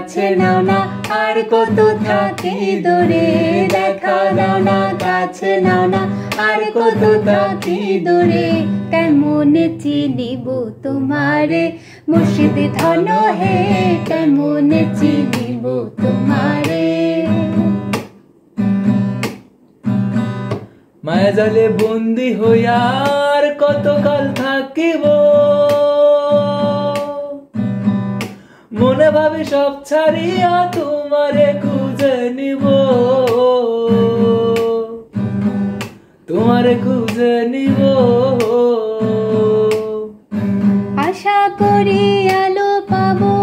কাছে নাও না, আর কত থাকি দূরে। দেখা দাও না, কাছে নাও না, আর কত থাকি দূরে। কেমনে চিনিব তোমারে মুর্শিদ ধন হে, কেমনে চিনিব তোমারে। মায়া জালে বন্দি হইয়া আর কতকাল থাকিব, মনে ভাবি সব ছাড়িয়া তোমারে খুঁজে নিব, তোমারে খুঁজে নিব। আশা করি আলো পাবো,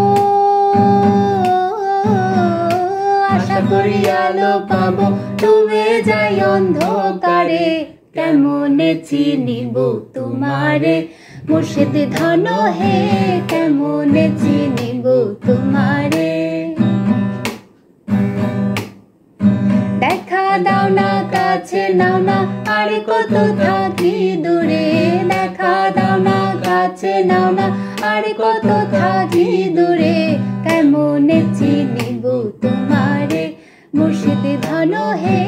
আশা করি আলো পাবো, ডুবে যাই অন্ধকারে। কেমনে চিনিব তোমারে মুর্শিদ ধন হে, কেমনে চিনিব তোমারে। দেখা দাও না, কাছে নাও না, আর কত থাকি দূরে। দেখা দাও না, কাছে নাও না, আর কত থাকি দূরে। কেমনে চিনিব তোমারে মুর্শিদ ধন হে।